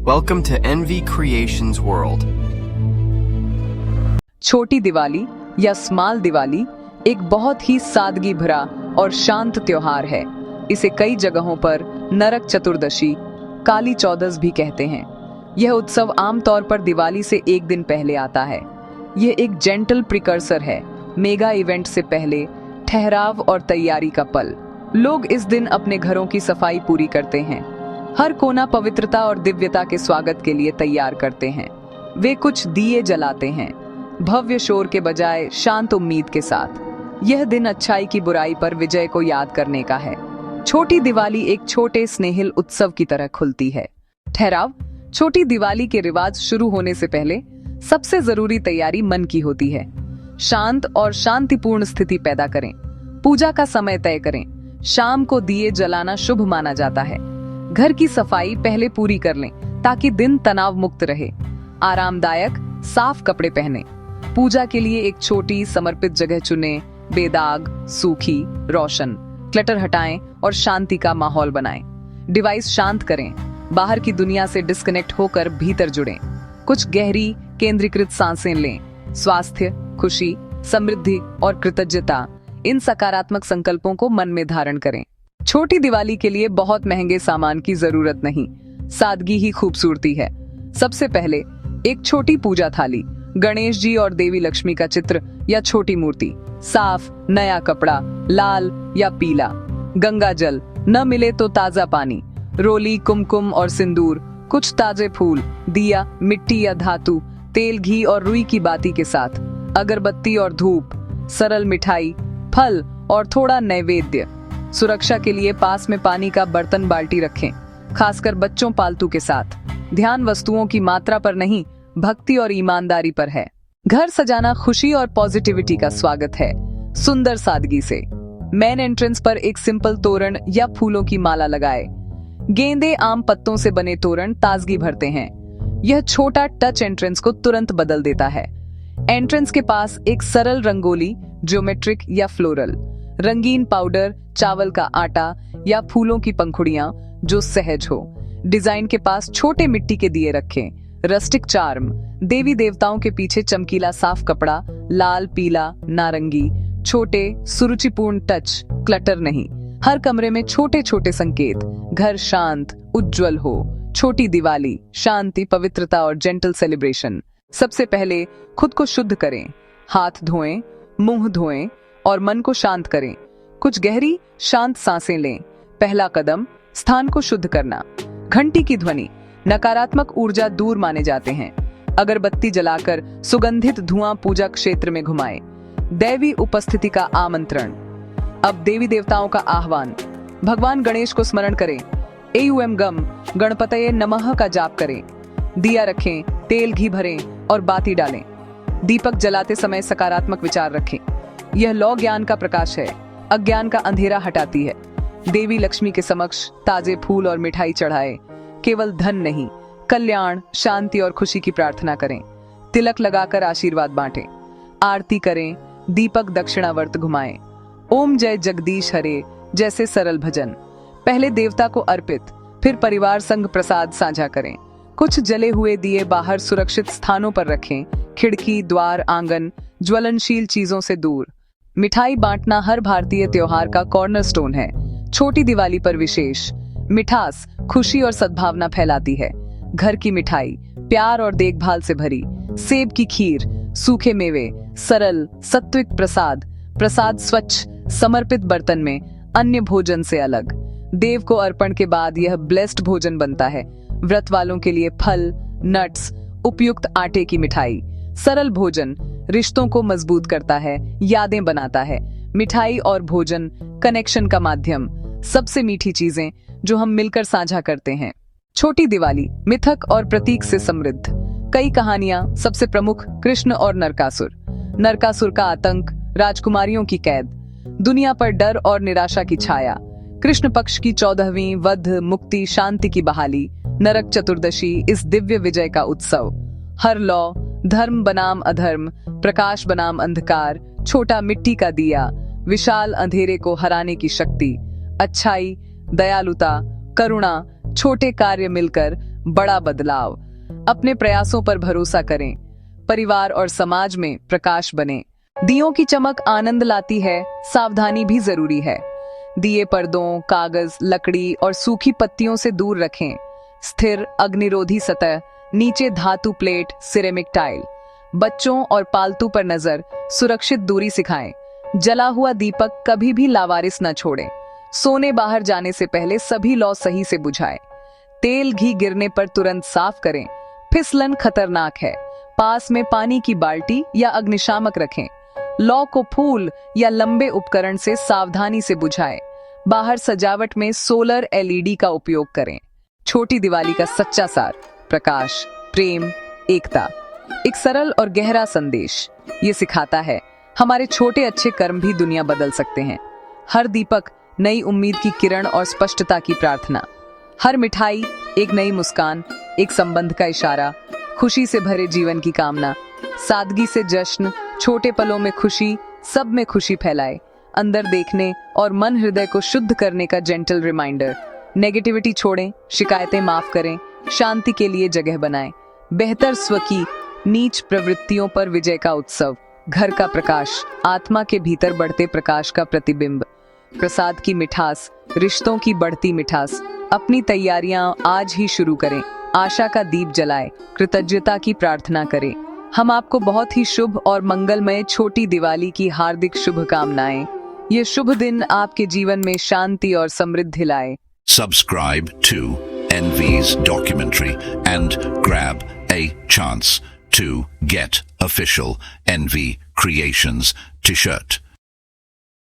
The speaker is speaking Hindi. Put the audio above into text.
Welcome to Envy Creations World. छोटी दिवाली या स्मॉल दिवाली एक बहुत ही सादगी भरा और शांत त्योहार है। इसे कई जगहों पर नरक चतुर्दशी, काली चौदस भी कहते हैं। यह उत्सव आमतौर पर दिवाली से एक दिन पहले आता है। यह एक जेंटल प्रिकर्सर है, मेगा इवेंट से पहले ठहराव और तैयारी का पल। लोग इस दिन अपने घरों की सफाई पूरी करते हैं। हर कोना पवित्रता और दिव्यता के स्वागत के लिए तैयार करते हैं। वे कुछ दिए जलाते हैं, भव्य शोर के बजाय शांत उम्मीद के साथ। यह दिन अच्छाई की बुराई पर विजय को याद करने का है। छोटी दिवाली एक छोटे स्नेहिल उत्सव की तरह खुलती है। ठहराव। छोटी दिवाली के रिवाज शुरू होने से पहले सबसे जरूरी तैयारी मन की होती है। शांत और शांतिपूर्ण स्थिति पैदा करें। पूजा का समय तय करें। शाम को दिए जलाना शुभ माना जाता है। घर की सफाई पहले पूरी कर लें ताकि दिन तनाव मुक्त रहे। आरामदायक साफ कपड़े पहने। पूजा के लिए एक छोटी समर्पित जगह चुनें। बेदाग, सूखी, रोशन। क्लटर हटाएं और शांति का माहौल बनाएं। डिवाइस शांत करें। बाहर की दुनिया से डिस्कनेक्ट होकर भीतर जुड़ें। कुछ गहरी केंद्रीकृत सांसें लें। स्वास्थ्य, खुशी, समृद्धि और कृतज्ञता, इन सकारात्मक संकल्पों को मन में धारण करें। छोटी दिवाली के लिए बहुत महंगे सामान की जरूरत नहीं, सादगी ही खूबसूरती है। सबसे पहले एक छोटी पूजा थाली, गणेश जी और देवी लक्ष्मी का चित्र या छोटी मूर्ति, साफ नया कपड़ा, लाल या पीला, गंगा जल, न मिले तो ताजा पानी, रोली, कुमकुम और सिंदूर, कुछ ताजे फूल, दिया, मिट्टी या धातु, तेल, घी और रुई की बाती के साथ, अगरबत्ती और धूप, सरल मिठाई, फल और थोड़ा नैवेद्य। सुरक्षा के लिए पास में पानी का बर्तन, बाल्टी रखें, खासकर बच्चों, पालतू के साथ। ध्यान वस्तुओं की मात्रा पर नहीं, भक्ति और ईमानदारी पर है। घर सजाना खुशी और पॉजिटिविटी का स्वागत है, सुंदर सादगी से। मेन एंट्रेंस पर एक सिंपल तोरण या फूलों की माला लगाए। गेंदे, आम पत्तों से बने तोरण ताजगी भरते हैं। यह छोटा टच एंट्रेंस को तुरंत बदल देता है। एंट्रेंस के पास एक सरल रंगोली, ज्योमेट्रिक या फ्लोरल, रंगीन पाउडर, चावल का आटा या फूलों की पंखुड़ियां जो सहज हो। डिजाइन के पास छोटे मिट्टी के दिए रखें। रस्टिक चार्म, देवी देवताओं के पीछे चमकीला साफ कपड़ा, लाल, पीला, नारंगी, छोटे सुरुचिपूर्ण टच, क्लटर नहीं। हर कमरे में छोटे छोटे संकेत, घर शांत, उज्जवल हो। छोटी दिवाली, शांति, पवित्रता और जेंटल सेलिब्रेशन। सबसे पहले खुद को शुद्ध करें। हाथ धोएं, मुंह धोएं और मन को शांत करें। कुछ गहरी शांत सांसें लें। पहला कदम, स्थान को शुद्ध करना। घंटी की ध्वनि, नकारात्मक ऊर्जा दूर माने जाते हैं। अगरबत्ती जलाकर सुगंधित धुआं पूजा क्षेत्र में घुमाएं। दैवी उपस्थिति का आमंत्रण। अब देवी देवताओं का आह्वान। भगवान गणेश को स्मरण करें। एयूएम गम गणपतये नमः का जाप करें। दिया रखें, तेल घी भरें और बाती डालें। दीपक जलाते समय सकारात्मक विचार रखें। यह लौ ज्ञान का प्रकाश है, अज्ञान का अंधेरा हटाती है। देवी लक्ष्मी के समक्ष ताजे फूल और मिठाई चढ़ाएं। केवल धन नहीं, कल्याण, शांति और खुशी की प्रार्थना करें। तिलक लगाकर आशीर्वाद बांटें। आरती करें। दीपक दक्षिणावर्त घुमाएं। ओम जय जगदीश हरे जैसे सरल भजन। पहले देवता को अर्पित, फिर परिवार संग प्रसाद साझा करें। कुछ जले हुए दिए बाहर सुरक्षित स्थानों पर रखें। खिड़की, द्वार, आंगन ज्वलनशील चीजों से दूर। मिठाई बांटना हर भारतीय त्योहार का कॉर्नरस्टोन है। छोटी दिवाली पर विशेष मिठास, खुशी और सद्भावना फैलाती है। घर की मिठाई, प्यार और देखभाल से भरी। सेब की खीर, सूखे मेवे, सरल सात्विक प्रसाद। प्रसाद स्वच्छ, समर्पित बर्तन में, अन्य भोजन से अलग। देव को अर्पण के बाद यह ब्लेस्ड भोजन बनता है। व्रत वालों के लिए फल, नट्स, उपयुक्त आटे की मिठाई। सरल भोजन रिश्तों को मजबूत करता है, यादें बनाता है। मिठाई और भोजन कनेक्शन का माध्यम। सबसे मीठी चीजें जो हम मिलकर साझा करते हैं। छोटी दिवाली मिथक और प्रतीक से समृद्ध। कई कहानियां, सबसे प्रमुख कृष्ण और नरकासुर। नरकासुर का आतंक, राजकुमारियों की कैद, दुनिया पर डर और निराशा की छाया। कृष्ण पक्ष की 14वीं वध, मुक्ति, शांति की बहाली। नरक चतुर्दशी, इस दिव्य विजय का उत्सव। हर लौ, धर्म बनाम अधर्म, प्रकाश बनाम अंधकार। छोटा मिट्टी का दिया, विशाल अंधेरे को हराने की शक्ति। अच्छाई, दयालुता, करुणा, छोटे कार्य मिलकर बड़ा बदलाव। अपने प्रयासों पर भरोसा करें। परिवार और समाज में प्रकाश बने। दियों की चमक आनंद लाती है, सावधानी भी जरूरी है। दिए पर्दों, कागज, लकड़ी और सूखी पत्तियों से दूर रखें। स्थिर अग्निरोधी सतह, नीचे धातु प्लेट, सिरेमिक टाइल। बच्चों और पालतू पर नजर, सुरक्षित दूरी सिखाएं। जला हुआ दीपक कभी भी लावारिस न छोड़ें। सोने बाहर जाने से पहले सभी लौ सही से बुझाएं। तेल घी गिरने पर तुरंत साफ करें। फिसलन खतरनाक है। पास में पानी की बाल्टी या अग्निशामक रखें। लौ को फूल या लंबे उपकरण से सावधानी से बुझाएं। बाहर सजावट में सोलर LED का उपयोग करें। छोटी दिवाली का सच्चा सार, प्रकाश, प्रेम, एकता। एक सरल और गहरा संदेश ये सिखाता है, हमारे छोटे अच्छे कर्म भी दुनिया बदल सकते हैं। हर दीपक नई उम्मीद की किरण और स्पष्टता की प्रार्थना। हर मिठाई एक नई मुस्कान, एक संबंध का इशारा, खुशी से भरे जीवन की कामना। सादगी से जश्न, छोटे पलों में खुशी, सब में खुशी फैलाए। अंदर देखने और मन हृदय को शुद्ध करने का जेंटल रिमाइंडर। नेगेटिविटी छोड़ें, शिकायतें माफ करें, शांति के लिए जगह बनाएं। बेहतर स्व की नीच प्रवृत्तियों पर विजय का उत्सव। घर का प्रकाश, आत्मा के भीतर बढ़ते प्रकाश का प्रतिबिंब। प्रसाद की मिठास, रिश्तों की बढ़ती मिठास। अपनी तैयारियां आज ही शुरू करें। आशा का दीप जलाएं, कृतज्ञता की प्रार्थना करें। हम आपको बहुत ही शुभ और मंगलमय छोटी दिवाली की हार्दिक शुभकामनाएं। ये शुभ दिन आपके जीवन में शांति और समृद्धि लाए। Subscribe to NV's documentary and grab a chance to get official NV Creations t-shirt.